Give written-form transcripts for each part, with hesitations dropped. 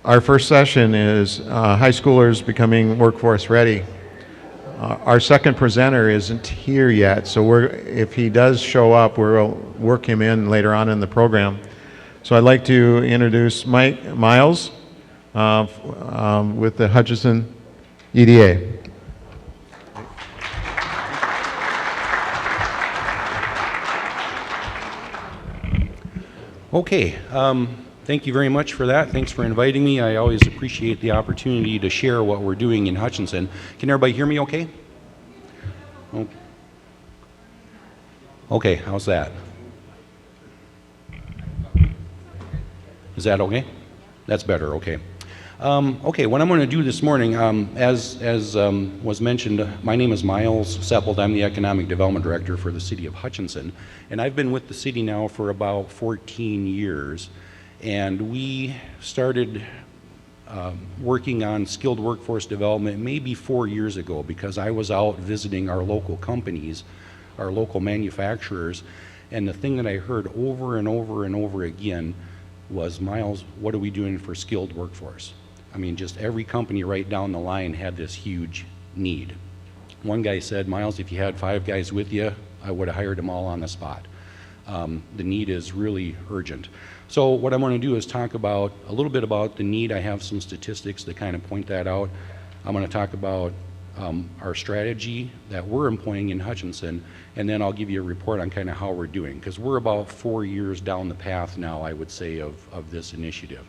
Our first session is high schoolers becoming workforce ready. Our second presenter isn't here yet, so if he does show up, we'll work him in later on in the program. So I'd like to introduce Mike Miles with the Hutchinson EDA. Okay, thank you very much for that. Thanks for inviting me. I always appreciate the opportunity to share what we're doing in Hutchinson. Can everybody hear me okay? Okay, how's that? Is that okay? That's better, okay. Okay, what I'm going to do this morning, as was mentioned, my name is Miles Seppelt. I'm the Economic Development Director for the City of Hutchinson, and I've been with the city now for about 14 years, and we started working on skilled workforce development maybe 4 years ago because I was out visiting our local companies, our local manufacturers, and the thing that I heard over and over and over again was, Miles, what are we doing for skilled workforce? I mean, just every company right down the line had this huge need. One guy said, Miles, if you had 5 guys with you, I would have hired them all on the spot. The need is really urgent. So what I'm going to do is talk about a little bit about the need. I have some statistics that kind of point that out. I'm going to talk about our strategy that we're employing in Hutchinson, and then I'll give you a report on kind of how we're doing, because we're about 4 years down the path now, I would say, of this initiative.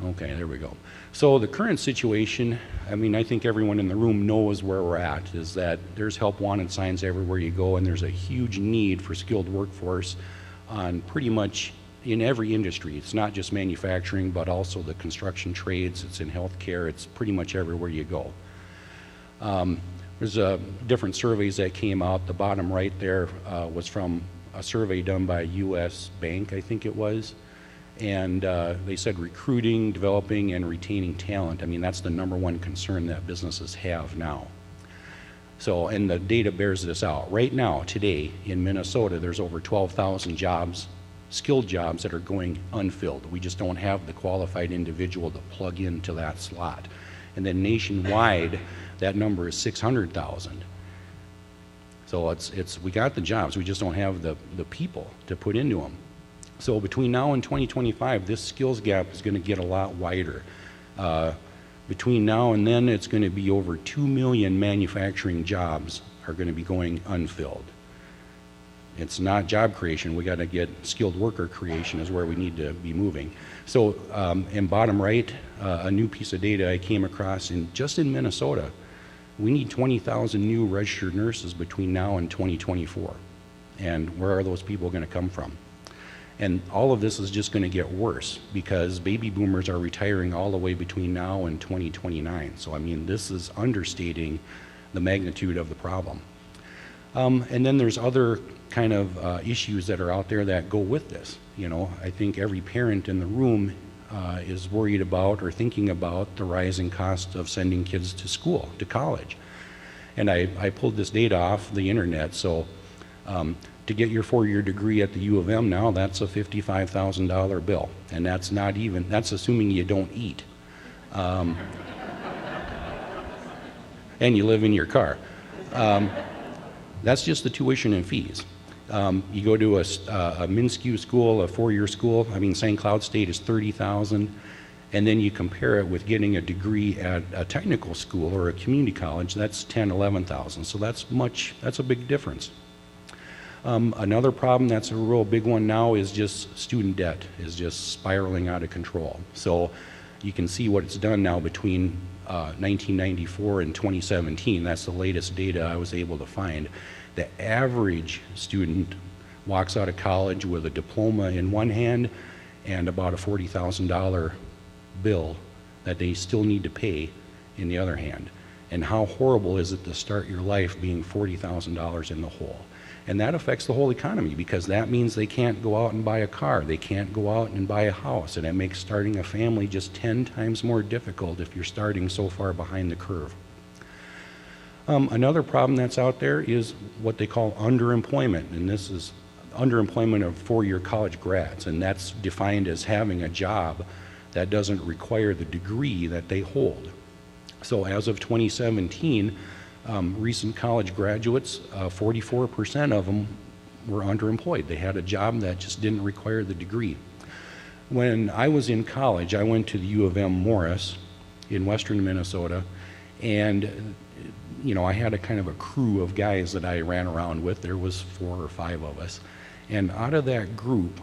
Okay, there we go. So the current situation, I mean, I think everyone in the room knows where we're at, is that there's help wanted signs everywhere you go, and there's a huge need for skilled workforce on pretty much in every industry. It's not just manufacturing, but also the construction trades, it's in healthcare, it's pretty much everywhere you go. There's different surveys that came out. The bottom right there was from a survey done by U.S. Bank, I think it was. And they said recruiting, developing, and retaining talent. I mean, that's the #1 concern that businesses have now. So, and the data bears this out. Right now, today, in Minnesota, there's over 12,000 jobs, skilled jobs, that are going unfilled. We just don't have the qualified individual to plug into that slot. And then nationwide, that number is 600,000. So we got the jobs, we just don't have the people to put into them. So between now and 2025, this skills gap is going to get a lot wider. Between now and then, it's going to be over 2 million manufacturing jobs are going to be going unfilled. It's not job creation. We got to get skilled worker creation is where we need to be moving. So in bottom right, a new piece of data I came across just in Minnesota, we need 20,000 new registered nurses between now and 2024. And where are those people going to come from? And all of this is just going to get worse because baby boomers are retiring all the way between now and 2029. So I mean, this is understating the magnitude of the problem. And then there's other kind of issues that are out there that go with this. You know, I think every parent in the room is worried about or thinking about the rising cost of sending kids to school, to college. And I pulled this data off the internet. So to get your 4-year degree at the U of M now, that's a $55,000 bill. And that's not even, that's assuming you don't eat. And you live in your car. That's just the tuition and fees. You go to a MnSCU school, a 4-year school, I mean, St. Cloud State is $30,000, and then you compare it with getting a degree at a technical school or a community college, that's $10,000, $11,000. So that's a big difference. Another problem that's a real big one now is just student debt is just spiraling out of control. So you can see what it's done now between 1994 and 2017. That's the latest data I was able to find. The average student walks out of college with a diploma in one hand and about a $40,000 bill that they still need to pay in the other hand. And how horrible is it to start your life being $40,000 in the hole? And that affects the whole economy because that means they can't go out and buy a car, they can't go out and buy a house, and it makes starting a family just 10 times more difficult if you're starting so far behind the curve. Another problem that's out there is what they call underemployment, and this is underemployment of 4-year college grads, and that's defined as having a job that doesn't require the degree that they hold. So as of 2017, recent college graduates, 44% of them were underemployed. They had a job that just didn't require the degree. When I was in college, I went to the U of M Morris in western Minnesota, and you know, I had a kind of a crew of guys that I ran around with. There was 4 or 5 of us. And out of that group,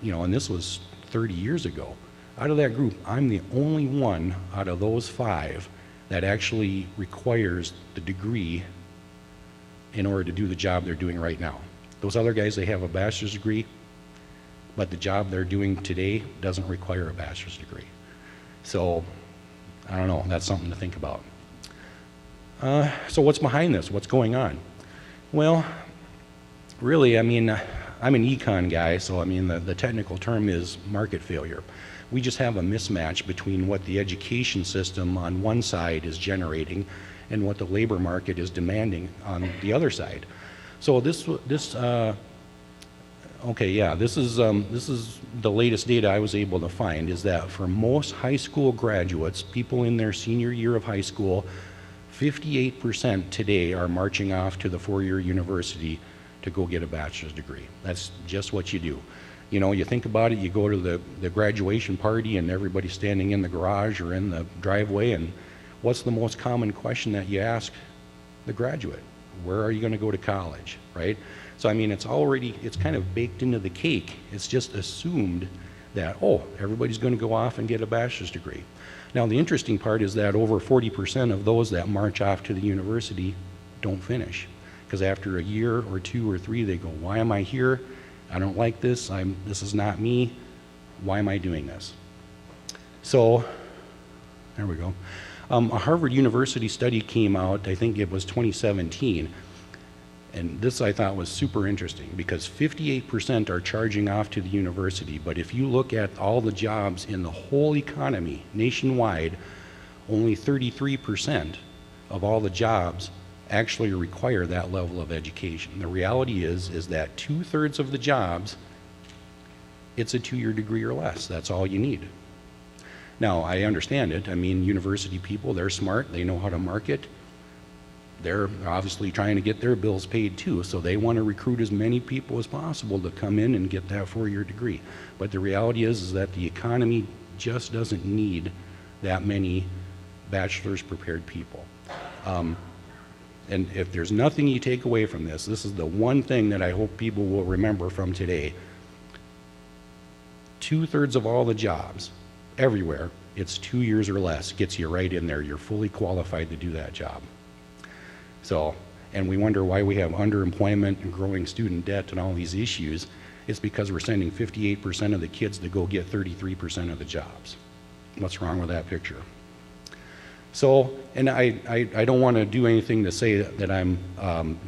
you know, and this was 30 years ago, out of that group, I'm the only one out of those 5 that actually requires the degree in order to do the job they're doing right now. Those other guys, they have a bachelor's degree, but the job they're doing today doesn't require a bachelor's degree. So, I don't know, that's something to think about. So what's behind this? What's going on? Well, really, I mean, I'm an econ guy, so I mean, the technical term is market failure. We just have a mismatch between what the education system on one side is generating and what the labor market is demanding on the other side. So this is the latest data I was able to find, is that for most high school graduates, people in their senior year of high school, 58% today are marching off to the 4-year university to go get a bachelor's degree. That's just what you do. You know, you think about it, you go to the graduation party and everybody's standing in the garage or in the driveway, and what's the most common question that you ask the graduate? Where are you going to go to college, right? So I mean, it's kind of baked into the cake. It's just assumed that, oh, everybody's going to go off and get a bachelor's degree. Now the interesting part is that over 40% of those that march off to the university don't finish. Because after a year or 2 or 3, they go, why am I here? I don't like this. This is not me. Why am I doing this? So, there we go. A Harvard University study came out, I think it was 2017, and this I thought was super interesting because 58% are charging off to the university, but if you look at all the jobs in the whole economy nationwide, only 33% of all the jobs actually require that level of education. The reality is that 2/3 of the jobs, it's a 2-year degree or less. That's all you need. Now, I understand it. I mean, university people, they're smart. They know how to market. They're obviously trying to get their bills paid too, so they want to recruit as many people as possible to come in and get that 4-year degree. But the reality is that the economy just doesn't need that many bachelor's prepared people. And if there's nothing you take away from this, this is the one thing that I hope people will remember from today. 2/3 of all the jobs, everywhere, it's 2 years or less, gets you right in there. You're fully qualified to do that job. So, and we wonder why we have underemployment and growing student debt and all these issues. It's because we're sending 58% of the kids to go get 33% of the jobs. What's wrong with that picture? So, and I don't want to do anything to say that I'm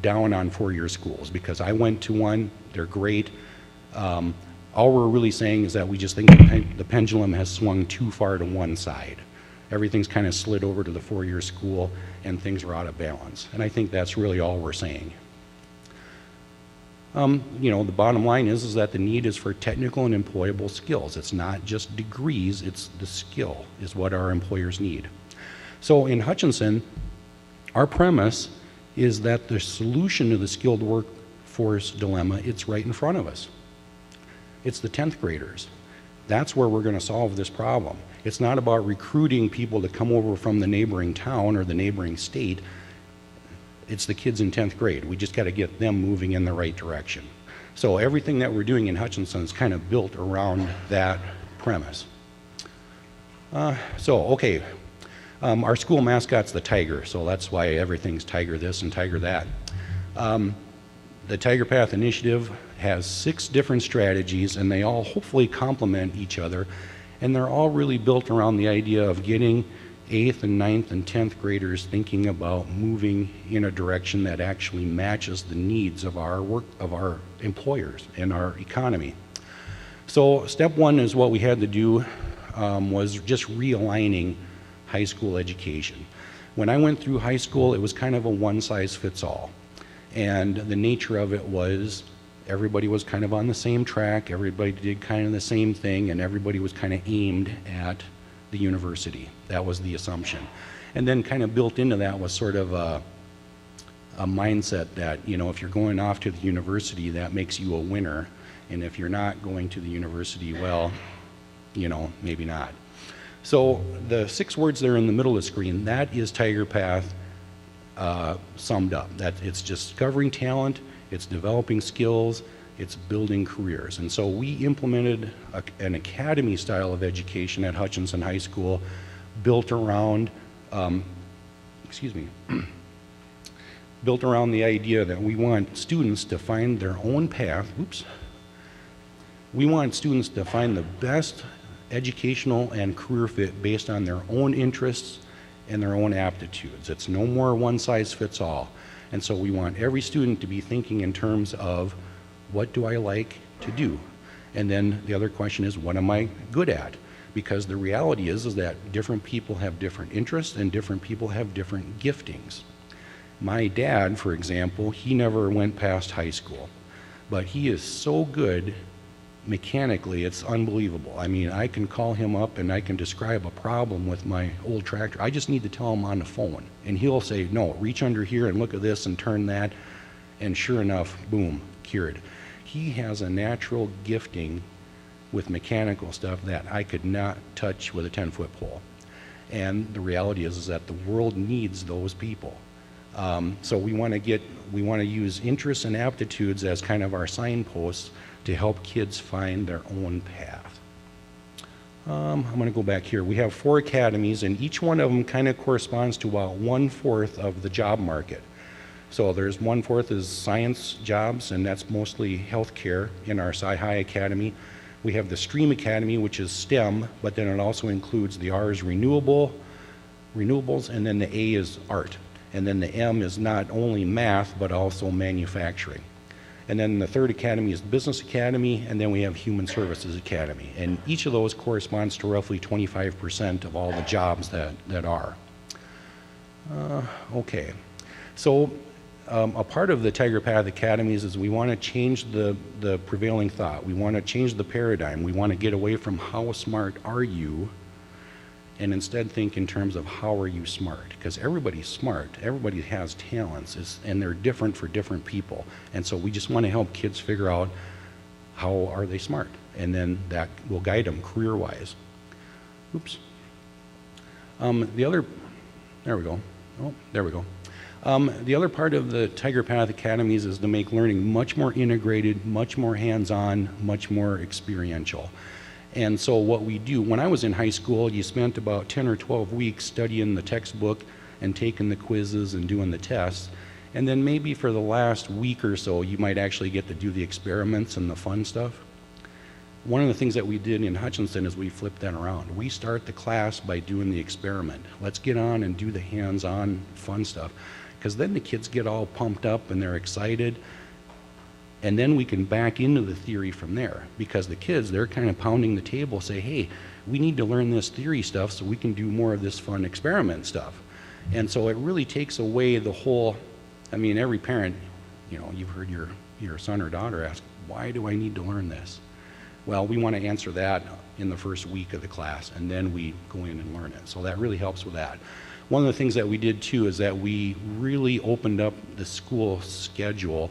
down on 4-year schools, because I went to one, they're great. All we're really saying is that we just think the pendulum has swung too far to one side. Everything's kind of slid over to the 4-year school and things are out of balance. And I think that's really all we're saying. You know, the bottom line is that the need is for technical and employable skills. It's not just degrees, it's the skill is what our employers need. So in Hutchinson, our premise is that the solution to the skilled workforce dilemma, it's right in front of us. It's the 10th graders. That's where we're going to solve this problem. It's not about recruiting people to come over from the neighboring town or the neighboring state. It's the kids in 10th grade. We just got to get them moving in the right direction. So everything that we're doing in Hutchinson is kind of built around that premise. Okay. Our school mascot's the tiger, so that's why everything's tiger this and tiger that. The Tiger Path Initiative has 6 different strategies, and they all hopefully complement each other, and they're all really built around the idea of getting 8th and 9th and 10th graders thinking about moving in a direction that actually matches the needs of our employers and our economy. So step 1 is what we had to do was just realigning high school education. When I went through high school, it was kind of a one-size-fits-all. And the nature of it was everybody was kind of on the same track, everybody did kind of the same thing, and everybody was kind of aimed at the university. That was the assumption. And then kind of built into that was sort of a mindset that, you know, if you're going off to the university, that makes you a winner, and if you're not going to the university, well, you know, maybe not. So the 6 words there in the middle of the screen, that is Tiger Path summed up. That it's discovering talent, it's developing skills, it's building careers. And so we implemented an academy style of education at Hutchinson High School built around, built around the idea that we want students to find their own path. We want students to find the best educational and career fit based on their own interests and their own aptitudes. It's no more one size fits all. And so we want every student to be thinking in terms of, what do I like to do? And then the other question is, what am I good at? Because the reality is that different people have different interests and different people have different giftings. My dad, for example, he never went past high school, but he is so good mechanically, it's unbelievable. I mean, I can call him up and I can describe a problem with my old tractor. I just need to tell him on the phone, and he'll say, no, reach under here and look at this and turn that, and sure enough, boom, cured. He has a natural gifting with mechanical stuff that I could not touch with a 10-foot pole. And the reality is that the world needs those people. So we want to use interests and aptitudes as kind of our signposts to help kids find their own path. I'm going to go back here. We have 4 academies, and each one of them kind of corresponds to about 1/4 of the job market. So there's 1/4 is science jobs, and that's mostly healthcare in our Sci-Hi Academy. We have the STREAM Academy, which is STEM, but then it also includes the R is renewables, and then the A is art. And then the M is not only math, but also manufacturing. And then the 3rd academy is Business Academy, and then we have Human Services Academy. And each of those corresponds to roughly 25% of all the jobs that are. Okay, so a part of the Tiger Path Academies is we want to change the prevailing thought. We want to change the paradigm. We want to get away from how smart are you, and instead think in terms of how are you smart, because everybody's smart, everybody has talents, and they're different for different people. And so we just want to help kids figure out how are they smart, and then that will guide them career-wise. Oops. There we go. Oh, there we go. The other part of the Tiger Path Academies is to make learning much more integrated, much more hands-on, much more experiential. And so what we do, when I was in high school, you spent about 10 or 12 weeks studying the textbook and taking the quizzes and doing the tests. And then maybe for the last week or so, you might actually get to do the experiments and the fun stuff. One of the things that we did in Hutchinson is we flipped that around. We start the class by doing the experiment. Let's get on and do the hands-on fun stuff, because then the kids get all pumped up and they're excited. And then we can back into the theory from there, because the kids, they're kind of pounding the table, say, hey, we need to learn this theory stuff so we can do more of this fun experiment stuff. And so it really takes away the whole, I mean, every parent, you know, you've heard your son or daughter ask, why do I need to learn this? Well, we want to answer that in the first week of the class, and then we go in and learn it. So that really helps with that. One of the things that we did too is that we really opened up the school schedule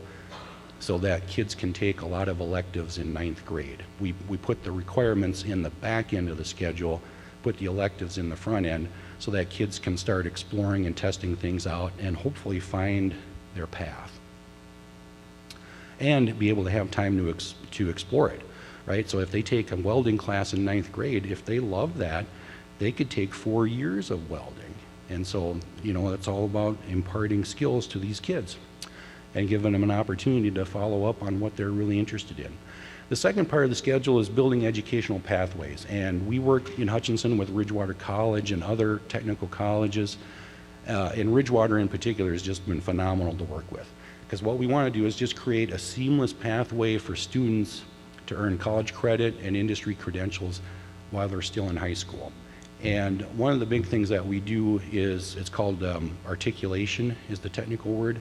so that kids can take a lot of electives in 9th grade. We put the requirements in the back end of the schedule, put the electives in the front end, so that kids can start exploring and testing things out and hopefully find their path. And be able to have time to explore it, right? So if they take a welding class in 9th grade, if they love that, they could take 4 years of welding. And so, you know, it's all about imparting skills to these kids and giving them an opportunity to follow up on what they're really interested in. The second part of the schedule is building educational pathways, and we work in Hutchinson with Ridgewater College and other technical colleges, and Ridgewater in particular has just been phenomenal to work with, because what we want to do is just create a seamless pathway for students to earn college credit and industry credentials while they're still in high school. And one of the big things that we do is, it's called articulation is the technical word.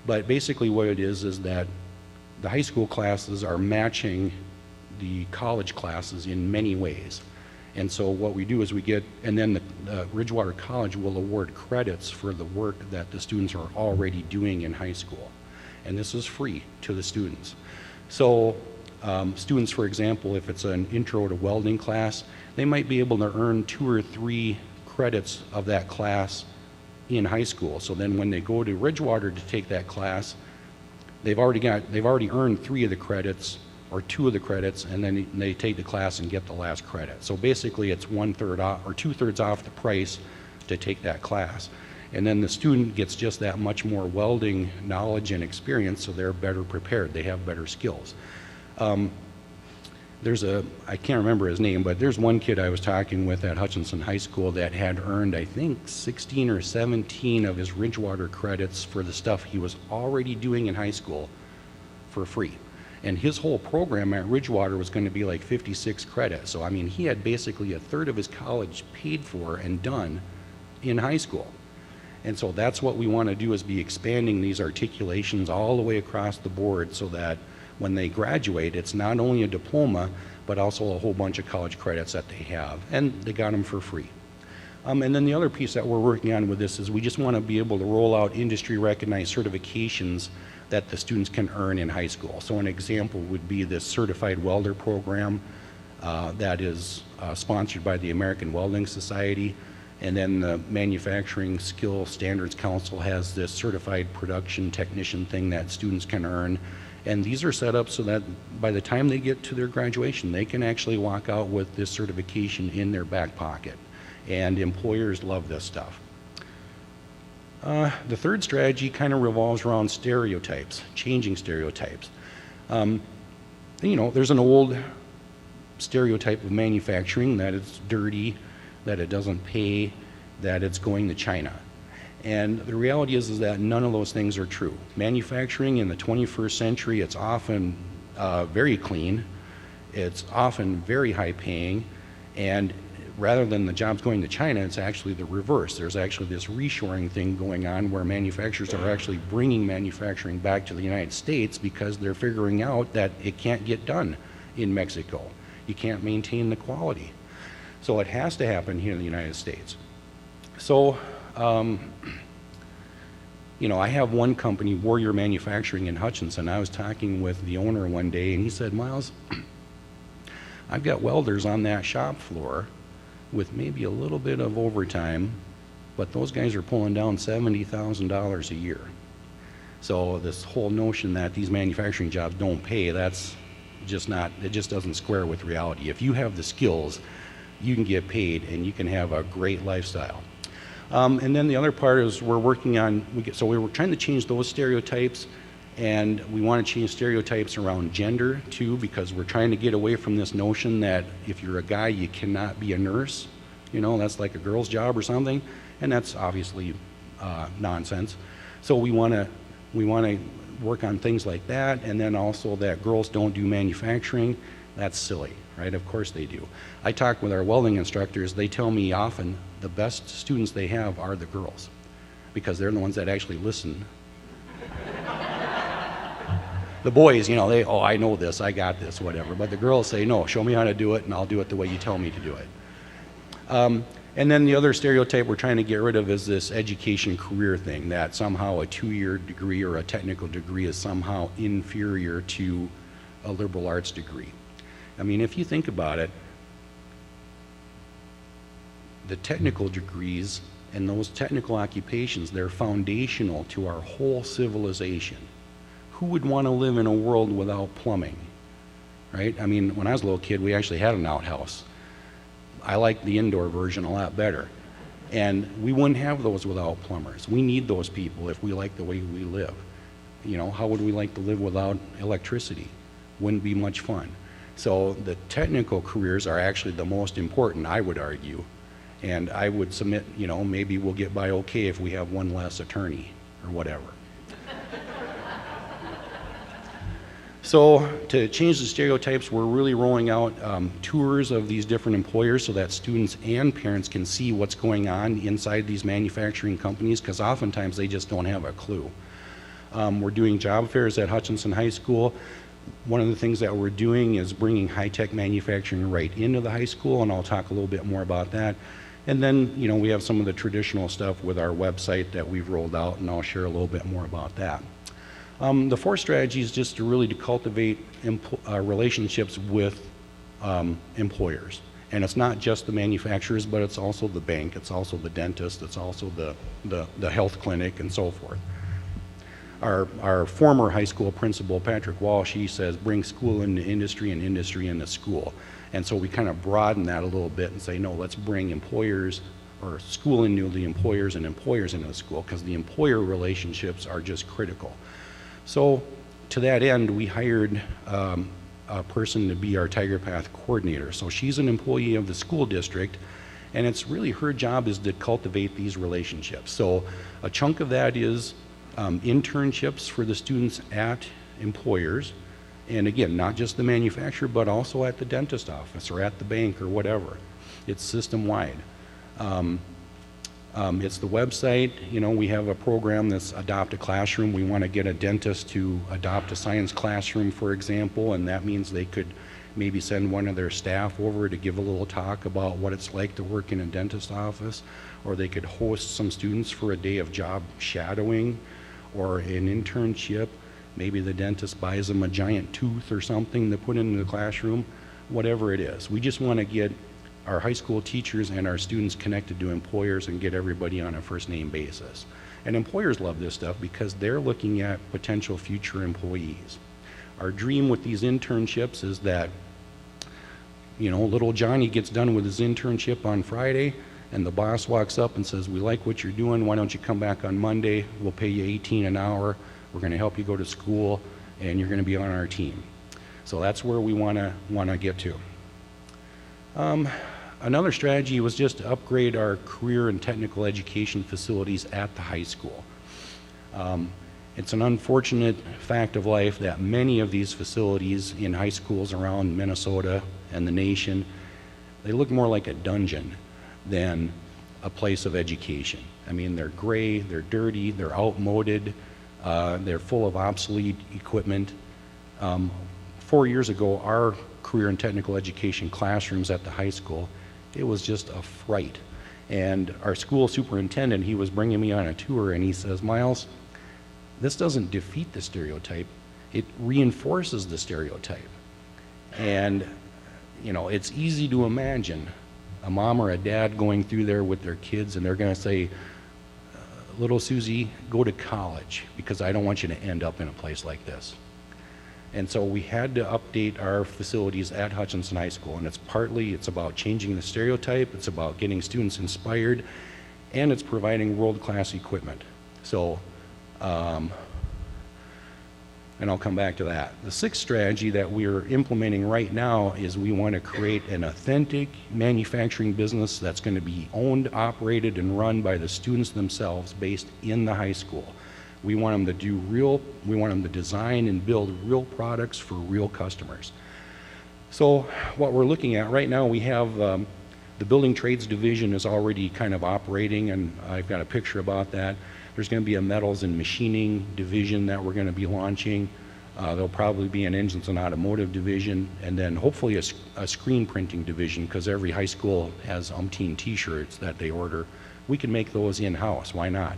But basically what it is that the high school classes are matching the college classes in many ways. And so what we do is we get, and then the Ridgewater College will award credits for the work that the students are already doing in high school. And this is free to the students. So students, for example, if it's an intro to welding class, they might be able to earn 2 or 3 credits of that class in high school. So then when they go to Ridgewater to take that class, they've already earned 3 of the credits or 2 of the credits, and then they take the class and get the last credit. So basically it's 1/3 off or 2/3 off the price to take that class. And then the student gets just that much more welding knowledge and experience, so they're better prepared, they have better skills. I can't remember his name, but there's one kid I was talking with at Hutchinson High School that had earned, I think, 16 or 17 of his Ridgewater credits for the stuff he was already doing in high school for free. And his whole program at Ridgewater was going to be like 56 credits. So, I mean, he had basically 1/3 of his college paid for and done in high school. And so that's what we want to do, is be expanding these articulations all the way across the board so that when they graduate, it's not only a diploma, but also a whole bunch of college credits that they have. And they got them for free. And then the other piece that we're working on with this is we just want to be able to roll out industry-recognized certifications that the students can earn in high school. So an example would be this certified welder program that is sponsored by the American Welding Society. And then the Manufacturing Skill Standards Council has this certified production technician thing that students can earn. And these are set up so that by the time they get to their graduation, they can actually walk out with this certification in their back pocket. And employers love this stuff. The third strategy kind of revolves around stereotypes, changing stereotypes. There's an old stereotype of manufacturing that it's dirty, that it doesn't pay, that it's going to China. And the reality is that none of those things are true. Manufacturing in the 21st century, it's often very clean, it's often very high paying, and rather than the jobs going to China, it's actually the reverse. There's actually this reshoring thing going on where manufacturers are actually bringing manufacturing back to the United States because they're figuring out that it can't get done in Mexico. You can't maintain the quality. So it has to happen here in the United States. So, I have one company, Warrior Manufacturing in Hutchinson. I was talking with the owner one day and he said, "Miles, I've got welders on that shop floor with maybe a little bit of overtime, but those guys are pulling down $70,000 a year." So this whole notion that these manufacturing jobs don't pay, that's just not, it just doesn't square with reality. If you have the skills, you can get paid and you can have a great lifestyle. And then the other part is we're working on, so we were trying to change those stereotypes, and we want to change stereotypes around gender too, because we're trying to get away from this notion that if you're a guy, you cannot be a nurse. That's like a girl's job or something, and that's obviously nonsense. So we want to work on things like that, and then also that girls don't do manufacturing. That's silly, right? Of course they do. I talk with our welding instructors. They tell me often the best students they have are the girls because they're the ones that actually listen. The boys, I know this, I got this, whatever. But the girls say, "No, show me how to do it and I'll do it the way you tell me to do it." And then the other stereotype we're trying to get rid of is this education career thing, that somehow a 2-year degree or a technical degree is somehow inferior to a liberal arts degree. I mean, if you think about it, the technical degrees and those technical occupations, they're foundational to our whole civilization. Who would want to live in a world without plumbing, right? I mean, when I was a little kid, we actually had an outhouse. I like the indoor version a lot better. And we wouldn't have those without plumbers. We need those people if we like the way we live. How would we like to live without electricity? Wouldn't be much fun. So the technical careers are actually the most important, I would argue. And I would submit, maybe we'll get by okay if we have one less attorney or whatever. So to change the stereotypes, we're really rolling out tours of these different employers so that students and parents can see what's going on inside these manufacturing companies, because oftentimes they just don't have a clue. We're doing job fairs at Hutchinson High School. One of the things that we're doing is bringing high-tech manufacturing right into the high school, and I'll talk a little bit more about that. And then, you know, we have some of the traditional stuff with our website that we've rolled out, and I'll share a little bit more about that. The fourth strategy is just to really cultivate relationships with employers. And it's not just the manufacturers, but it's also the bank, it's also the dentist, it's also the health clinic, and so forth. Our former high school principal, Patrick Walsh, he says, bring school into industry and industry into school. And so we kind of broaden that a little bit and say, no, let's bring employers or school into the employers and employers into the school, because the employer relationships are just critical. So to that end, we hired a person to be our Tiger Path coordinator. So she's an employee of the school district, and it's really her job is to cultivate these relationships. So a chunk of that is internships for the students at employers, and again, not just the manufacturer, but also at the dentist office or at the bank or whatever. It's system-wide. It's the website. You know, we have a program that's Adopt a Classroom. We want to get a dentist to adopt a science classroom, for example, and that means they could maybe send one of their staff over to give a little talk about what it's like to work in a dentist office, or they could host some students for a day of job shadowing or an internship. Maybe the dentist buys them a giant tooth or something to put into the classroom, whatever it is. We just want to get our high school teachers and our students connected to employers and get everybody on a first name basis. And employers love this stuff because they're looking at potential future employees. Our dream with these internships is that, you know, little Johnny gets done with his internship on Friday, and the boss walks up and says, we like what you're doing, why don't you come back on Monday, we'll pay you $18 an hour, we're going to help you go to school, and you're going to be on our team. So that's where we want to get to. Another strategy was just to upgrade our career and technical education facilities at the high school. It's an unfortunate fact of life that many of these facilities in high schools around Minnesota and the nation, they look more like a dungeon than a place of education. I mean, they're gray, they're dirty, they're outmoded, they're full of obsolete equipment. 4 years ago, our career and technical education classrooms at the high school, it was just a fright. And our school superintendent, he was bringing me on a tour, and he says, Miles, this doesn't defeat the stereotype, it reinforces the stereotype. And, you know, it's easy to imagine a mom or a dad going through there with their kids, and they're going to say, little Susie, go to college, because I don't want you to end up in a place like this. And so we had to update our facilities at Hutchinson High School, and it's about changing the stereotype, it's about getting students inspired, and it's providing world-class equipment. So, and I'll come back to that. The sixth strategy that we're implementing right now is we want to create an authentic manufacturing business that's going to be owned, operated, and run by the students themselves based in the high school. We want them to design and build real products for real customers. So what we're looking at right now, we have the building trades division is already kind of operating, and I've got a picture about that. There's going to be a metals and machining division that we're going to be launching. There'll probably be an engines and automotive division, and then hopefully a screen printing division, because every high school has umpteen t-shirts that they order. We can make those in-house, why not?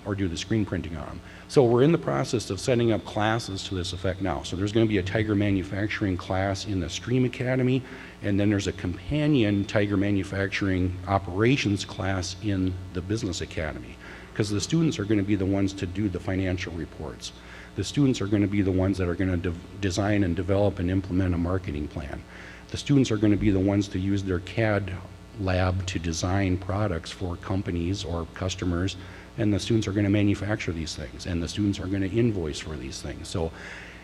Or do the screen printing on them. So we're in the process of setting up classes to this effect now. So there's going to be a Tiger Manufacturing class in the Stream Academy, and then there's a companion Tiger Manufacturing Operations class in the Business Academy, because the students are going to be the ones to do the financial reports. The students are going to be the ones that are going to design and develop and implement a marketing plan. The students are going to be the ones to use their CAD lab to design products for companies or customers, and the students are going to manufacture these things, and the students are going to invoice for these things. So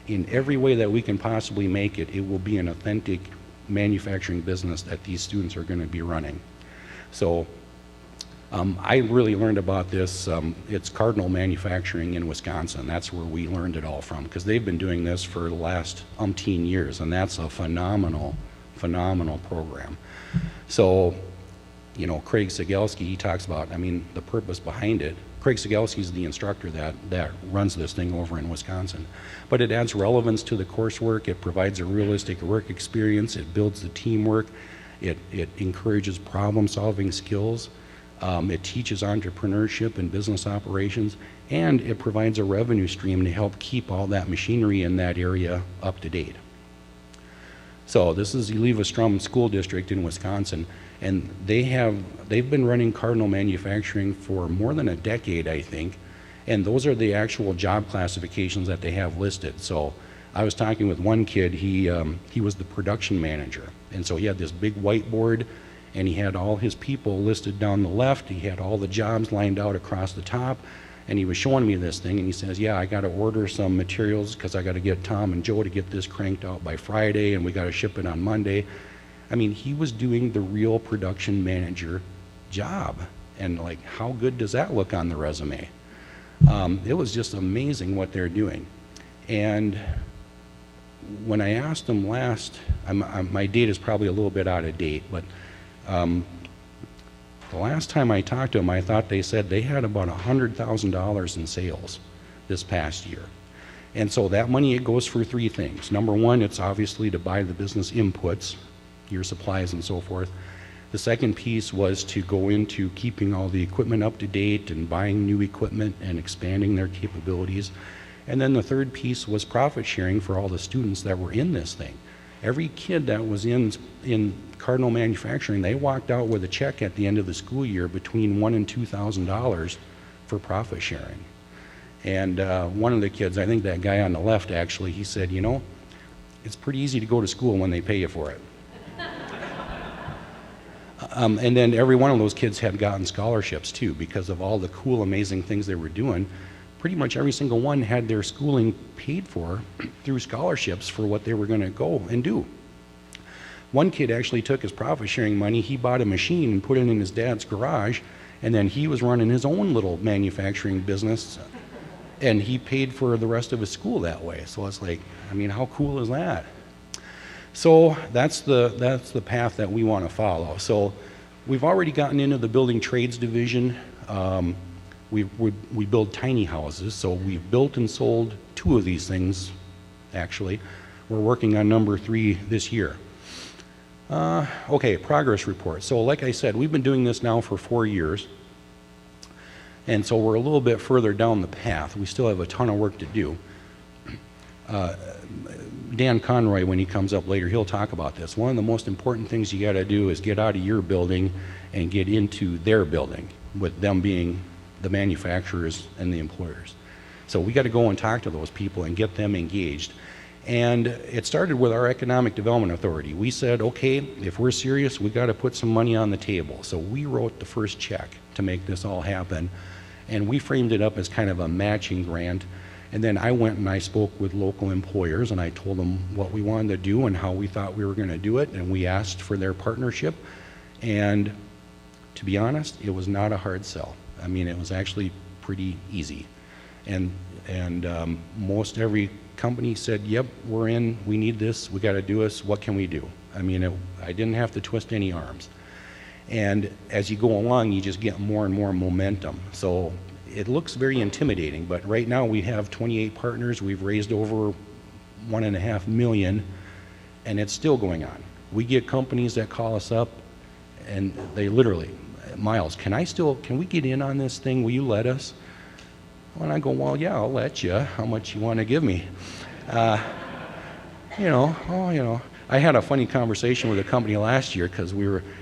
in every way that we can possibly make it, it will be an authentic manufacturing business that these students are going to be running. So I really learned about this. It's Cardinal Manufacturing in Wisconsin. That's where we learned it all from, because they've been doing this for the last umpteen years, and that's a phenomenal, phenomenal program. So you know, Craig Sigelski, he talks about, I mean, the purpose behind it. Craig Sigelski is the instructor that runs this thing over in Wisconsin. But it adds relevance to the coursework, it provides a realistic work experience, it builds the teamwork, it encourages problem-solving skills, it teaches entrepreneurship and business operations, and it provides a revenue stream to help keep all that machinery in that area up to date. So this is Eliva-Strum School District in Wisconsin, and they've been running Cardinal Manufacturing for more than a decade, I think, and those are the actual job classifications that they have listed. So I was talking with one kid, he was the production manager, and so he had this big whiteboard, and he had all his people listed down the left, he had all the jobs lined out across the top, and he was showing me this thing, and he says, yeah, I got to order some materials because I got to get Tom and Joe to get this cranked out by Friday, and we got to ship it on Monday. I mean, he was doing the real production manager job, and like, how good does that look on the resume? It was just amazing what they're doing. And when I asked them last, my date is probably a little bit out of date, but the last time I talked to them, I thought they said they had about $100,000 in sales this past year. And so that money, it goes for three things. Number one, it's obviously to buy the business inputs, your supplies and so forth. The second piece was to go into keeping all the equipment up to date and buying new equipment and expanding their capabilities. And then the third piece was profit sharing for all the students that were in this thing. Every kid that was in Cardinal Manufacturing, they walked out with a check at the end of the school year between $1,000 and $2,000 for profit sharing. And one of the kids, I think that guy on the left actually, he said, you know, it's pretty easy to go to school when they pay you for it. And then every one of those kids had gotten scholarships too, because of all the cool, amazing things they were doing. Pretty much every single one had their schooling paid for through scholarships for what they were going to go and do. One kid actually took his profit sharing money, he bought a machine and put it in his dad's garage, and then he was running his own little manufacturing business, and he paid for the rest of his school that way. So it's like, I mean, how cool is that? So that's the path that we want to follow. So we've already gotten into the building trades division. We build tiny houses, so we've built and sold 2 of these things, actually. We're working on number 3 this year. Okay, progress report. So like I said, we've been doing this now for 4 years, and so we're a little bit further down the path. We still have a ton of work to do. Dan Conroy, when he comes up later, he'll talk about this. One of the most important things you got to do is get out of your building and get into their building, with them being the manufacturers and the employers. So we got to go and talk to those people and get them engaged. And it started with our Economic Development Authority. We said, okay, if we're serious, we got to put some money on the table. So we wrote the first check to make this all happen, and we framed it up as kind of a matching grant. And then I went and I spoke with local employers, and I told them what we wanted to do and how we thought we were going to do it, and we asked for their partnership. And to be honest, it was not a hard sell. I mean, it was actually pretty easy. And most every company said, yep, we're in, we need this, we got to do this, what can we do? I mean, I didn't have to twist any arms. And as you go along, you just get more and more momentum. So it looks very intimidating, but right now we have 28 partners, we've raised over $1.5 million, and it's still going on. We get companies that call us up, and they literally, Miles, can we get in on this thing? Will you let us? And I go, well, yeah, I'll let you. How much you want to give me? I had a funny conversation with a company last year because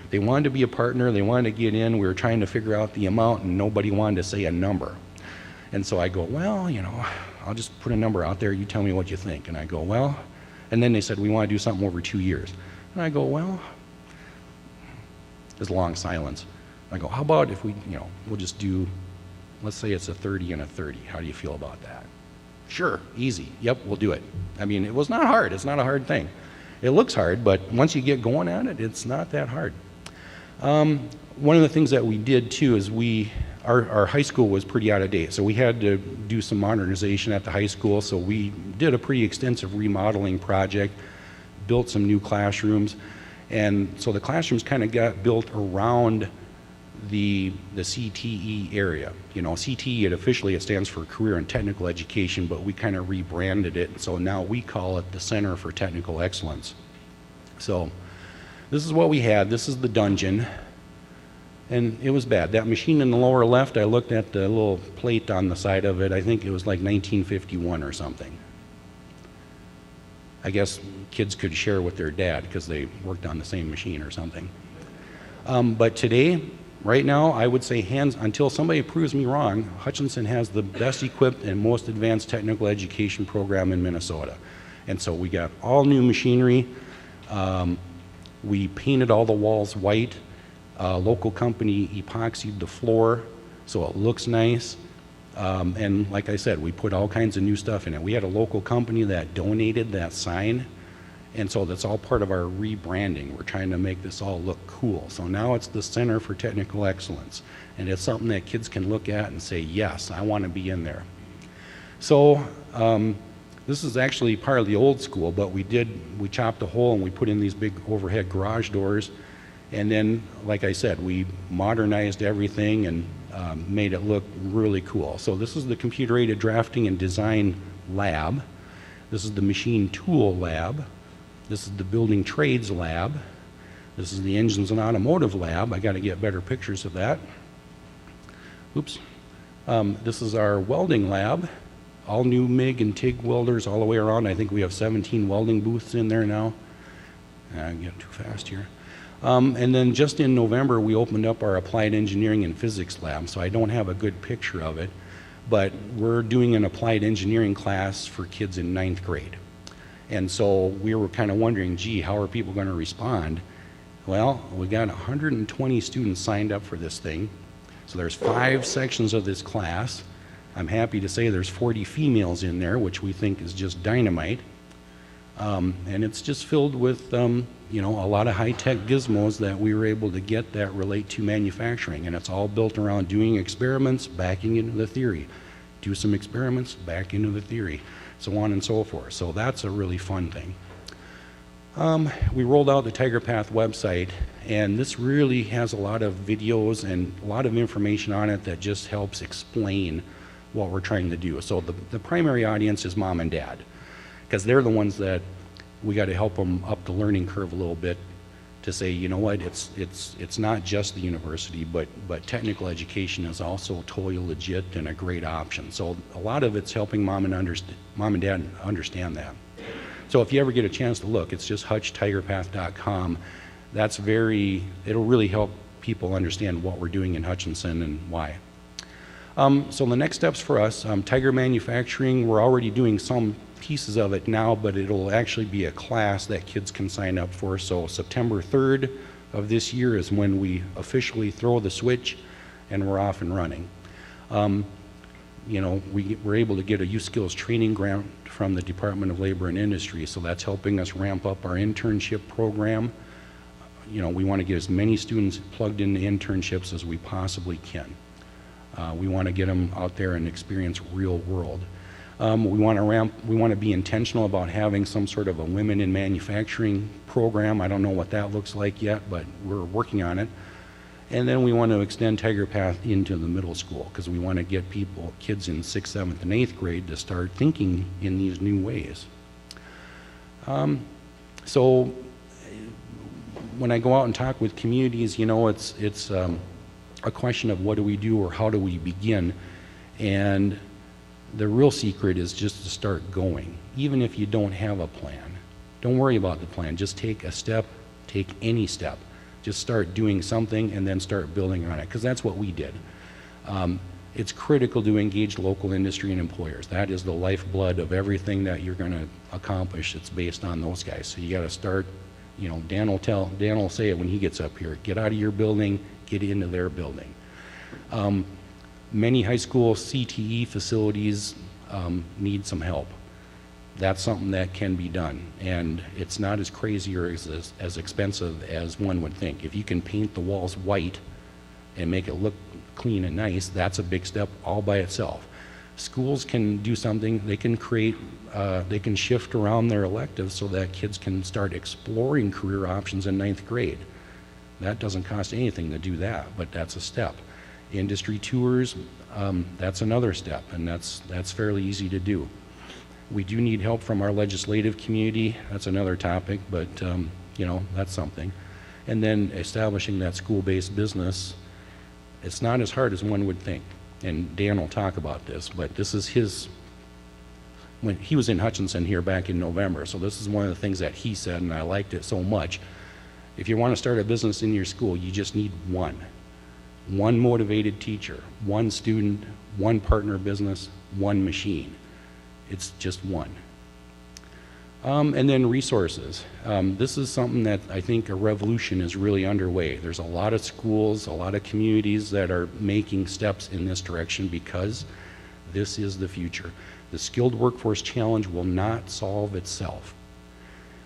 they wanted to be a partner, they wanted to get in, we were trying to figure out the amount, and nobody wanted to say a number. And so I go, well, I'll just put a number out there, you tell me what you think. And I go, well, and then they said, we want to do something over 2 years. And I go, well, there's a long silence. I go, how about if we'll just do, let's say it's a 30 and a 30. How do you feel about that? Sure, easy. Yep, we'll do it. I mean, it was not hard. It's not a hard thing. It looks hard, but once you get going at it, it's not that hard. One of the things that we did too is our high school was pretty out of date, so we had to do some modernization at the high school, so we did a pretty extensive remodeling project, built some new classrooms, and so the classrooms kind of got built around the CTE area. You know, CTE, it stands for Career and Technical Education, but we kind of rebranded it, so now we call it the Center for Technical Excellence. So this is what we had. This is the dungeon, and it was bad. That machine in the lower left, I looked at the little plate on the side of it. I think it was like 1951 or something. I guess kids could share with their dad because they worked on the same machine or something. But today, right now, I would say until somebody proves me wrong, Hutchinson has the best equipped and most advanced technical education program in Minnesota. And so we got all new machinery. We painted all the walls white. Local company epoxied the floor so it looks nice. And like I said, we put all kinds of new stuff in it. We had a local company that donated that sign, and so that's all part of our rebranding. We're trying to make this all look cool. So now it's the Center for Technical Excellence, and it's something that kids can look at and say, yes, I want to be in there. So this is actually part of the old school, but we chopped a hole and we put in these big overhead garage doors, and then, like I said, we modernized everything and made it look really cool. So this is the computer-aided drafting and design lab. This is the machine tool lab. This is the building trades lab. This is the engines and automotive lab. I got to get better pictures of that. Oops. This is our welding lab. All new MIG and TIG welders all the way around. I think we have 17 welding booths in there now. I'm getting too fast here. And then just in November, we opened up our applied engineering and physics lab, so I don't have a good picture of it, but we're doing an applied engineering class for kids in 9th grade. And so we were kind of wondering, gee, how are people going to respond? Well, we got 120 students signed up for this thing. So there's 5 sections of this class. I'm happy to say there's 40 females in there, which we think is just dynamite. And it's just filled with you know, a lot of high-tech gizmos that we were able to get that relate to manufacturing, and it's all built around doing experiments, backing into the theory. Do some experiments, back into the theory, so on and so forth. So that's a really fun thing. We rolled out the Tiger Path website, and this really has a lot of videos and a lot of information on it that just helps explain what we're trying to do. So the primary audience is mom and dad, because they're the ones that we got to help them up the learning curve a little bit to say, you know what, it's not just the university, but technical education is also totally legit and a great option. So a lot of it's helping mom and dad understand that. So if you ever get a chance to look, it's just hutchtigerpath.com. It'll really help people understand what we're doing in Hutchinson and why. So the next steps for us, Tiger Manufacturing, we're already doing some pieces of it now, but it'll actually be a class that kids can sign up for. So September 3rd of this year is when we officially throw the switch and we're off and running. You know, we're able to get a youth skills training grant from the Department of Labor and Industry, so that's helping us ramp up our internship program. You know, we want to get as many students plugged into internships as we possibly can. We want to get them out there and experience real world. We want to be intentional about having some sort of a women in manufacturing program. I don't know what that looks like yet, but we're working on it. And then we want to extend Tiger Path into the middle school, because we want to get kids in 6th, 7th, and 8th grade to start thinking in these new ways. So when I go out and talk with communities, you know, it's a question of what do we do or how do we begin. And the real secret is just to start going. Even if you don't have a plan, don't worry about the plan. Just take a step, take any step. Just start doing something and then start building on it, because that's what we did. It's critical to engage local industry and employers. That is the lifeblood of everything that you're going to accomplish. It's based on those guys. So you got to start, you know, Dan will say it when he gets up here, get out of your building, get into their building. Many high school CTE facilities need some help. That's something that can be done, and it's not as crazy or as expensive as one would think. If you can paint the walls white and make it look clean and nice, that's a big step all by itself. Schools can do something. They can create, they can shift around their electives so that kids can start exploring career options in 9th grade. That doesn't cost anything to do that, but that's a step. Industry tours, that's another step, and that's fairly easy to do. We do need help from our legislative community. That's another topic, but you know, that's something. And then establishing that school-based business, it's not as hard as one would think. And Dan will talk about this, but this is his, when he was in Hutchinson here back in November, so this is one of the things that he said, and I liked it so much. If you want to start a business in your school, you just need one motivated teacher, one student, one partner business, one machine. It's just one. And then resources. This is something that I think a revolution is really underway. There's a lot of schools, a lot of communities that are making steps in this direction because this is the future. The skilled workforce challenge will not solve itself.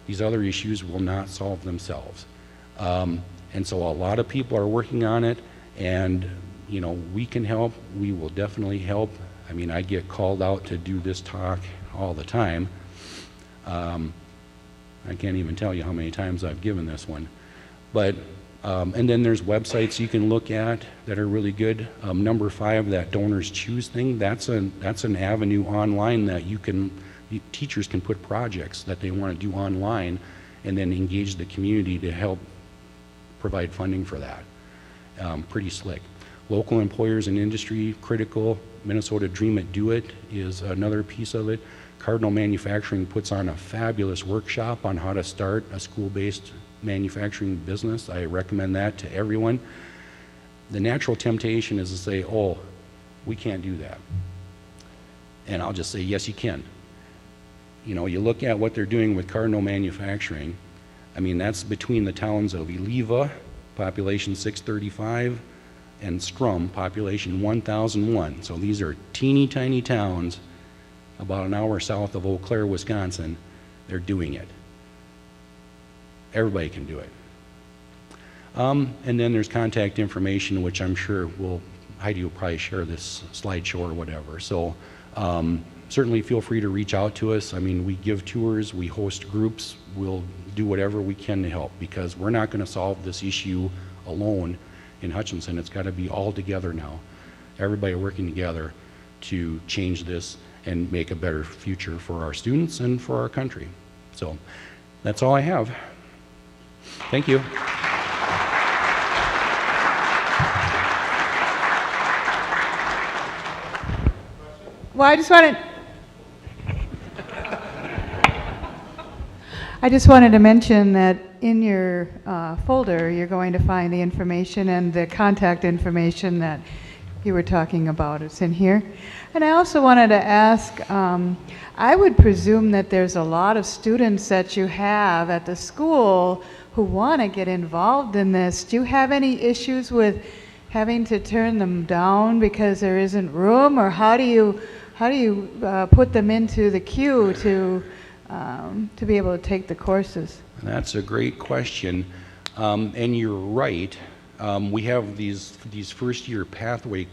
These other issues will not solve themselves. And so a lot of people are working on it, and you know, we can help. We will definitely help. I mean, I get called out to do this talk all the time. I can't even tell you how many times I've given this one. But, and then there's websites you can look at that are really good. Number 5, that donors choose thing, that's an avenue online that teachers can put projects that they want to do online and then engage the community to help provide funding for that. Pretty slick. Local employers and industry, critical. Minnesota Dream It, Do It is another piece of it. Cardinal Manufacturing puts on a fabulous workshop on how to start a school-based manufacturing business. I recommend that to everyone. The natural temptation is to say, oh, we can't do that. And I'll just say, yes, you can. You know, you look at what they're doing with Cardinal Manufacturing. I mean, that's between the towns of Eliva, population 635, and Strum, population 1001. So these are teeny tiny towns about an hour south of Eau Claire, Wisconsin. They're doing it. Everybody can do it. And then there's contact information, which I'm sure Heidi will probably share this slideshow or whatever. So certainly feel free to reach out to us. I mean, we give tours, we host groups, we'll do whatever we can to help, because we're not going to solve this issue alone in Hutchinson. It's got to be all together now. Everybody working together to change this and make a better future for our students and for our country. So that's all I have. Thank you. Well, I just wanted to mention that in your folder, you're going to find the information and the contact information that you were talking about. It's in here. And I also wanted to ask, I would presume that there's a lot of students that you have at the school who want to get involved in this. Do you have any issues with having to turn them down because there isn't room, or how do you put them into the queue to be able to take the courses? That's a great question, and you're right. We have these first-year pathway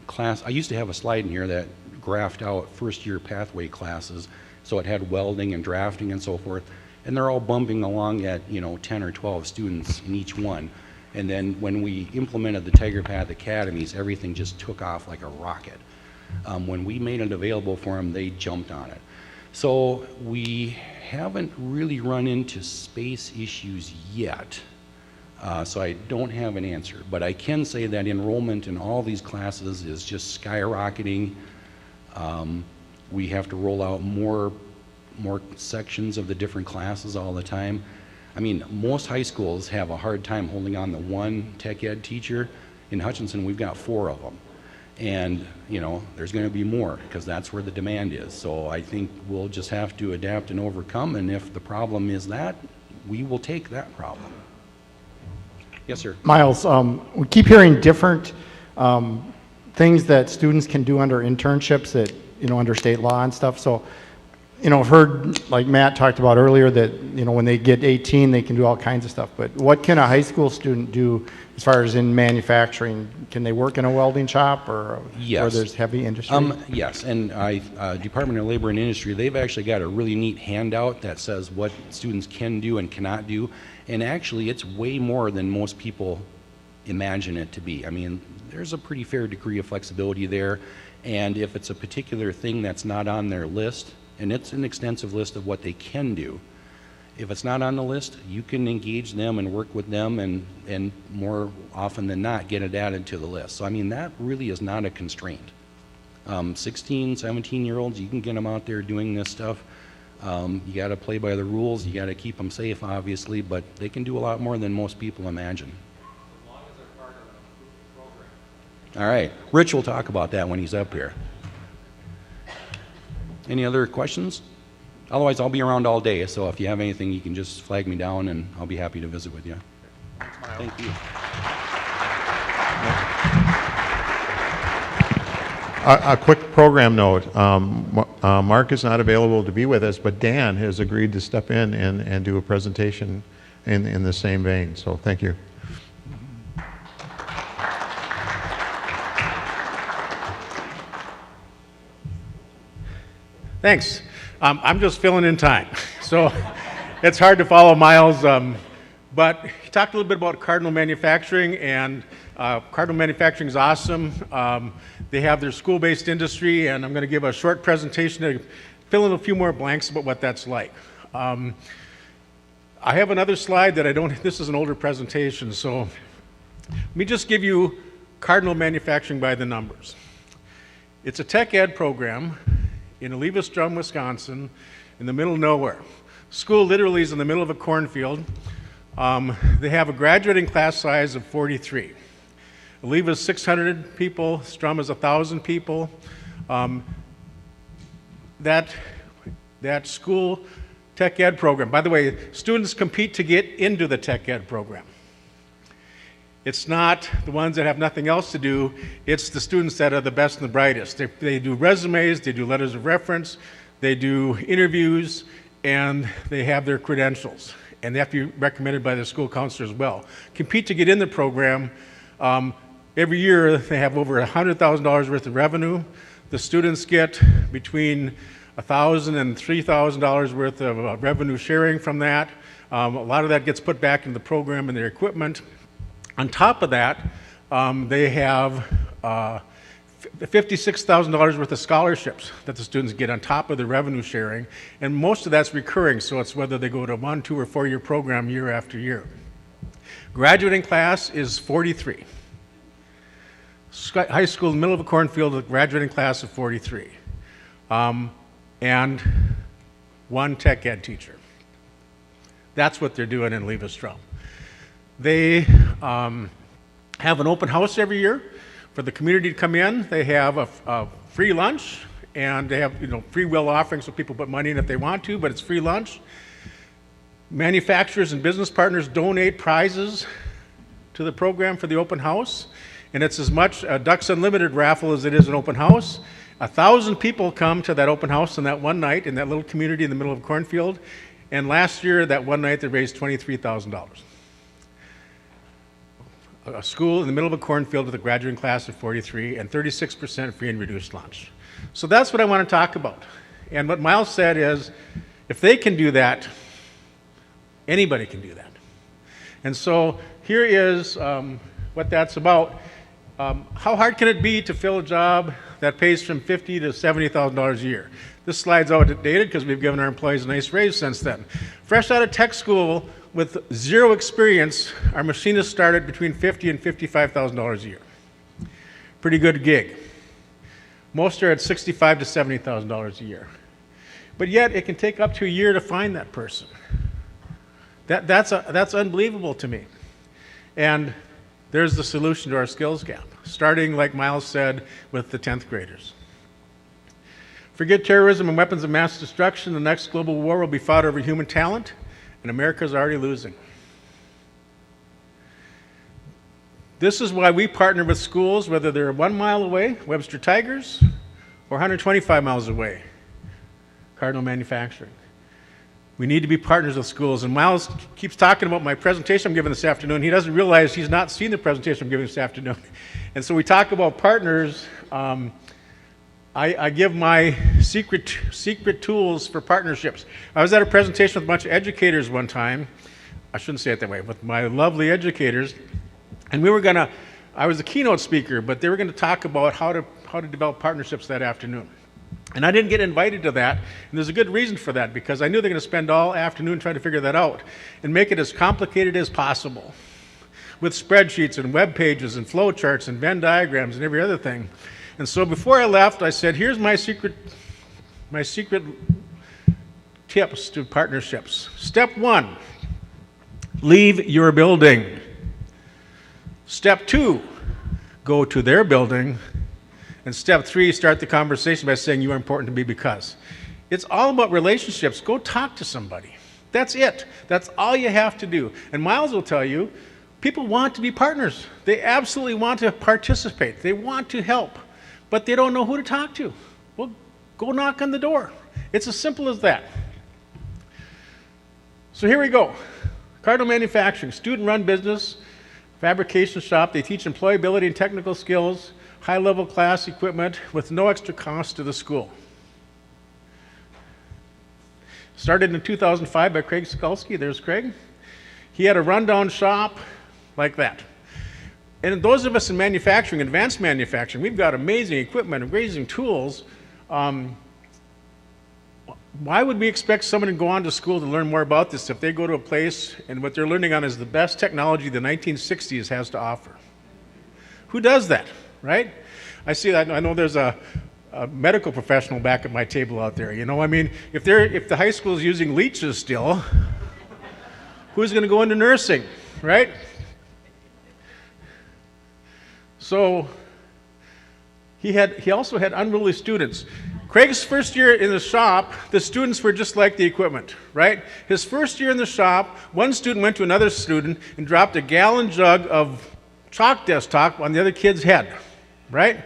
class. I used to have a slide in here that graphed out first-year pathway classes, so it had welding and drafting and so forth, and they're all bumping along at 10 or 12 students in each one. And then when we implemented the Tiger Path Academies, everything just took off like a rocket. When we made it available for them, they jumped on it. So we haven't really run into space issues yet. So I don't have an answer, but I can say that enrollment in all these classes is just skyrocketing. We have to roll out more sections of the different classes all the time. I mean, most high schools have a hard time holding on to one tech ed teacher. In Hutchinson, we've got 4 of them. And, there's going to be more because that's where the demand is. So I think we'll just have to adapt and overcome. And if the problem is that, we will take that problem. Yes, sir. Miles, we keep hearing different things that students can do under internships that, under state law and stuff. So I've heard, like Matt talked about earlier, that, when they get 18, they can do all kinds of stuff. But what can a high school student do as far as in manufacturing? Can they work in a welding shop or Yes. where there's heavy industry? Yes, and Department of Labor and Industry, they've actually got a really neat handout that says what students can do and cannot do, and actually it's way more than most people imagine it to be. I mean, there's a pretty fair degree of flexibility there, and if it's a particular thing that's not on their list, and it's an extensive list of what they can do, if it's not on the list, you can engage them and work with them and more often than not get it added to the list. So I mean, that really is not a constraint. 16, 17-year-olds, you can get them out there doing this stuff. You got to play by the rules, you got to keep them safe obviously, but they can do a lot more than most people imagine. As long as they're part of an approved program. All right, Rich will talk about that when he's up here. Any other questions? Otherwise, I'll be around all day, so if you have anything, you can just flag me down and I'll be happy to visit with you. Thank you. A quick program note. Mark is not available to be with us, but Dan has agreed to step in and do a presentation in the same vein. So thank you. Thanks. I'm just filling in time, so it's hard to follow Miles. But he talked a little bit about Cardinal Manufacturing, and Cardinal Manufacturing is awesome. They have their school-based industry, and I'm going to give a short presentation to fill in a few more blanks about what that's like. I have another slide that I don't, this is an older presentation, so let me just give you Cardinal Manufacturing by the numbers. It's a tech ed program in Olivas-Drum, Wisconsin, in the middle of nowhere. School literally is in the middle of a cornfield. They have a graduating class size of 43. Oliva is 600 people, Strum is 1,000 people. That school tech ed program, by the way, students compete to get into the tech ed program. It's not the ones that have nothing else to do, it's the students that are the best and the brightest. They do resumes, they do letters of reference, they do interviews, and they have their credentials. And they have to be recommended by the school counselor as well. Compete to get in the program. Every year they have over $100,000 worth of revenue. The students get between $1,000 and $3,000 worth of revenue sharing from that. A lot of that gets put back into the program and their equipment. On top of that, they have $56,000 worth of scholarships that the students get on top of the revenue sharing, and most of that's recurring, so it's whether they go to 1, 2, or 4-year program year after year. Graduating class is 43. High school in the middle of a cornfield with a graduating class of 43. And one tech ed teacher. That's what they're doing in Olivas-Drum. They have an open house every year for the community to come in. They have a free lunch, and they have free will offerings so people put money in if they want to, but it's free lunch. Manufacturers and business partners donate prizes to the program for the open house, and it's as much a Ducks Unlimited raffle as it is an open house. 1,000 people come to that open house on that one night in that little community in the middle of a cornfield, and last year, that one night, they raised $23,000. A school in the middle of a cornfield with a graduating class of 43 and 36% free and reduced lunch. So that's what I want to talk about. And what Miles said is, if they can do that, anybody can do that. And so here is what that's about. How hard can it be to fill a job that pays from $50,000 to $70,000 a year? This slide's outdated because we've given our employees a nice raise since then. Fresh out of tech school with zero experience, our machinists started between $50,000 and $55,000 a year. Pretty good gig. Most are at $65,000 to $70,000 a year. But yet, it can take up to a year to find that person. That's unbelievable to me. And there's the solution to our skills gap, starting, like Miles said, with the 10th graders. Forget terrorism and weapons of mass destruction. The next global war will be fought over human talent, and America's already losing. This is why we partner with schools, whether they're 1 mile away, Webster Tigers, or 125 miles away, Cardinal Manufacturing. We need to be partners with schools. And Miles keeps talking about my presentation I'm giving this afternoon. He doesn't realize he's not seen the presentation I'm giving this afternoon. And so we talk about partners. I give my secret tools for partnerships. I was at a presentation with a bunch of educators one time. I shouldn't say it that way, with my lovely educators. And I was the keynote speaker, but they were going to talk about how to develop partnerships that afternoon. And I didn't get invited to that, and there's a good reason for that, because I knew they're going to spend all afternoon trying to figure that out and make it as complicated as possible with spreadsheets and web pages and flow charts and Venn diagrams and every other thing. And so before I left, I said, here's my secret tips to partnerships. Step 1, leave your building. Step 2, go to their building. And step 3, start the conversation by saying you are important to me because. It's all about relationships. Go talk to somebody. That's it. That's all you have to do. And Miles will tell you, people want to be partners. They absolutely want to participate. They want to help, but they don't know who to talk to. Well, go knock on the door. It's as simple as that. So here we go. Cardinal Manufacturing, student-run business, fabrication shop. They teach employability and technical skills, high-level class equipment with no extra cost to the school. Started in 2005 by Craig Skulski. There's Craig. He had a rundown shop like that. And those of us in manufacturing, advanced manufacturing, we've got amazing equipment, amazing tools. Why would we expect someone to go on to school to learn more about this if they go to a place and what they're learning on is the best technology the 1960s has to offer? Who does that? Right? I see that. I know there's a medical professional back at my table out there. You know, I mean, if the high school is using leeches still, who's going to go into nursing, right? So he also had unruly students. Craig's first year in the shop, the students were just like the equipment, right? His first year in the shop, one student went to another student and dropped a gallon jug of chalk desktop on the other kid's head. Right?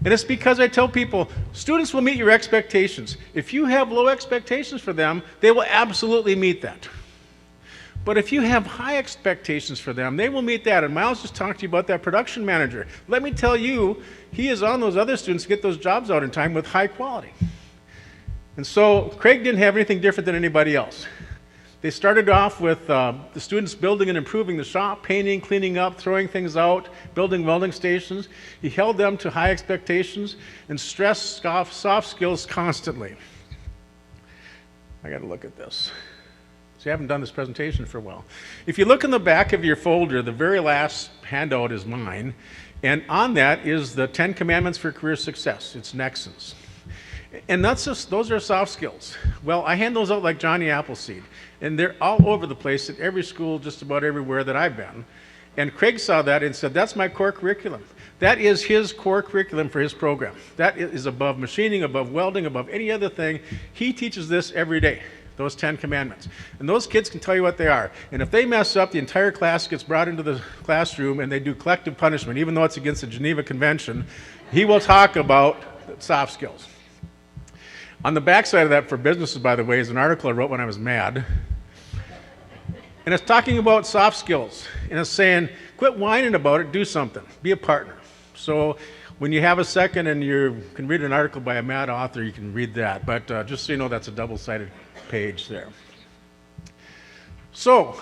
And it's because I tell people, students will meet your expectations. If you have low expectations for them, they will absolutely meet that. But if you have high expectations for them, they will meet that. And Miles just talked to you about that production manager. Let me tell you, he is on those other students to get those jobs out in time with high quality. And so Craig didn't have anything different than anybody else. They started off with the students building and improving the shop, painting, cleaning up, throwing things out, building welding stations. He held them to high expectations and stressed soft skills constantly. I got to look at this. So I haven't done this presentation for a while. If you look in the back of your folder, the very last handout is mine, and on that is the 10 Commandments for Career Success. It's Nexen's. And those are soft skills. Well, I hand those out like Johnny Appleseed. And they're all over the place at every school, just about everywhere that I've been. And Craig saw that and said, that's my core curriculum. That is his core curriculum for his program. That is above machining, above welding, above any other thing. He teaches this every day, those 10 Commandments. And those kids can tell you what they are. And if they mess up, the entire class gets brought into the classroom and they do collective punishment, even though it's against the Geneva Convention. He will talk about soft skills. On the backside of that for businesses, by the way, is an article I wrote when I was mad. And it's talking about soft skills. And it's saying, quit whining about it, do something. Be a partner. So when you have a second and you can read an article by a mad author, you can read that. But just so you know, that's a double-sided page there. So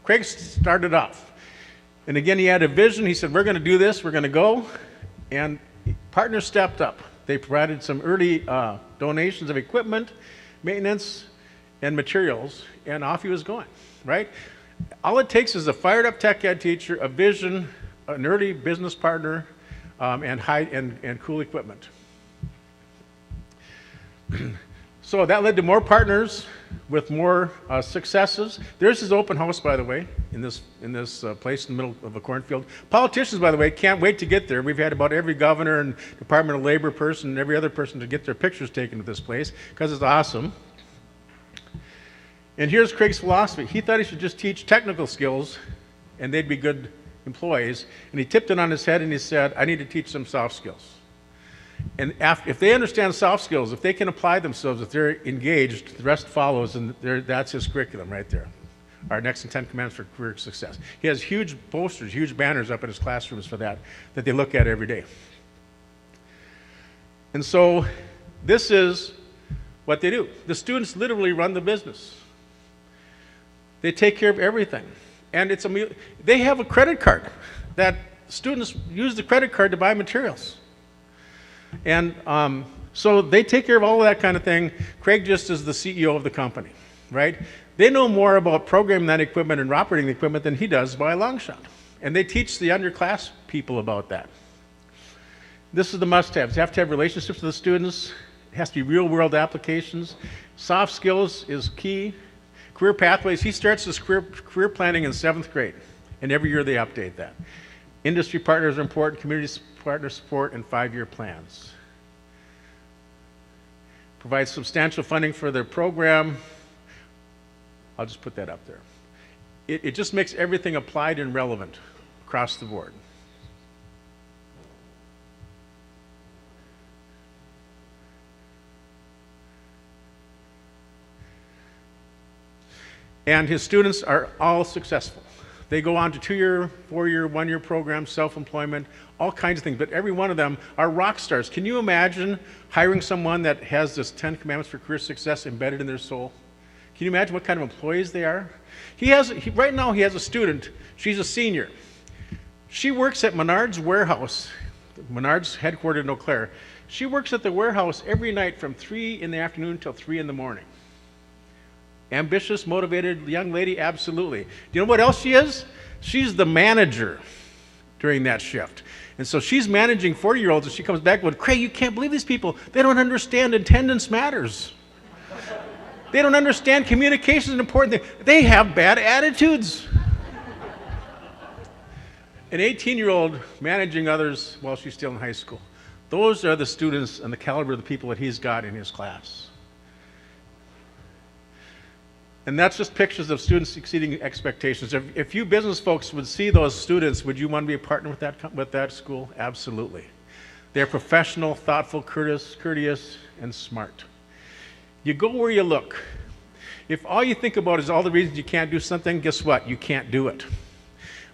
Craig started off. And again, he had a vision. He said, we're going to do this. We're going to go. And partners stepped up. They provided some early donations of equipment, maintenance, and materials, and off he was going, right? All it takes is a fired-up tech ed teacher, a vision, an early business partner, and cool equipment. So that led to more partners with more successes. There's his open house, by the way, in this place in the middle of a cornfield. Politicians, by the way, can't wait to get there. We've had about every governor and Department of Labor person and every other person to get their pictures taken at this place because it's awesome. And here's Craig's philosophy. He thought he should just teach technical skills and they'd be good employees. And he tipped it on his head and he said, I need to teach some soft skills. And if they understand soft skills, if they can apply themselves, if they're engaged, the rest follows, and that's his curriculum right there. Our Nexen 10 Commandments for Career Success. He has huge posters, huge banners up in his classrooms for that they look at every day. And so this is what they do. The students literally run the business. They take care of everything. And they have a credit card that students use the credit card to buy materials. And so they take care of all of that kind of thing. Craig just is the CEO of the company, right? They know more about programming that equipment and operating the equipment than he does by a long shot. And they teach the underclass people about that. This is the must-haves. You have to have relationships with the students. It has to be real-world applications. Soft skills is key. Career pathways. He starts his career planning in 7th grade. And every year they update that. Industry partners are important, community partner support, and 5-year plans. Provides substantial funding for their program. I'll just put that up there. It just makes everything applied and relevant across the board. And his students are all successful. They go on to 2-year, 4-year, 1-year programs, self-employment, all kinds of things, but every one of them are rock stars. Can you imagine hiring someone that has this 10 Commandments for Career Success embedded in their soul? Can you imagine what kind of employees they are? Right now he has a student, she's a senior. She works at Menard's warehouse, Menard's headquartered in Eau Claire. She works at the warehouse every night from 3 in the afternoon till 3 in the morning. Ambitious, motivated young lady, absolutely. Do you know what else she is? She's the manager during that shift. And so she's managing 40-year-olds, and she comes back going, Craig, you can't believe these people. They don't understand attendance matters. They don't understand communication is an important thing. They have bad attitudes. An 18-year-old managing others while she's still in high school. Those are the students and the caliber of the people that he's got in his class. And that's just pictures of students exceeding expectations. If you business folks would see those students, would you want to be a partner with that school? Absolutely. They're professional, thoughtful, courteous, and smart. You go where you look. If all you think about is all the reasons you can't do something, guess what? You can't do it.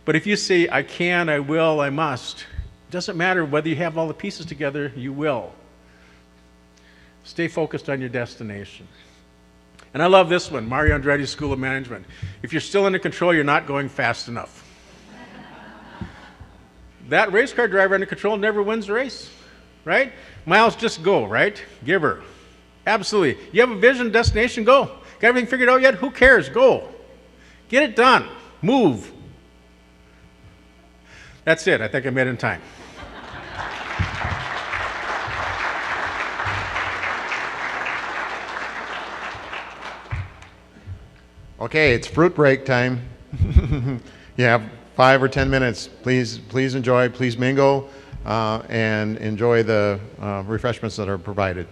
But if you say, I can, I will, I must, it doesn't matter whether you have all the pieces together, you will. Stay focused on your destination. And I love this one, Mario Andretti's School of Management. If you're still under control, you're not going fast enough. That race car driver under control never wins the race, right? Miles, just go, right? Give her. Absolutely. You have a vision, destination, go. Got everything figured out yet? Who cares? Go. Get it done. Move. That's it. I think I made it in time. Okay, it's fruit break time. You have 5 or 10 minutes. Please enjoy, please mingle, and enjoy the refreshments that are provided.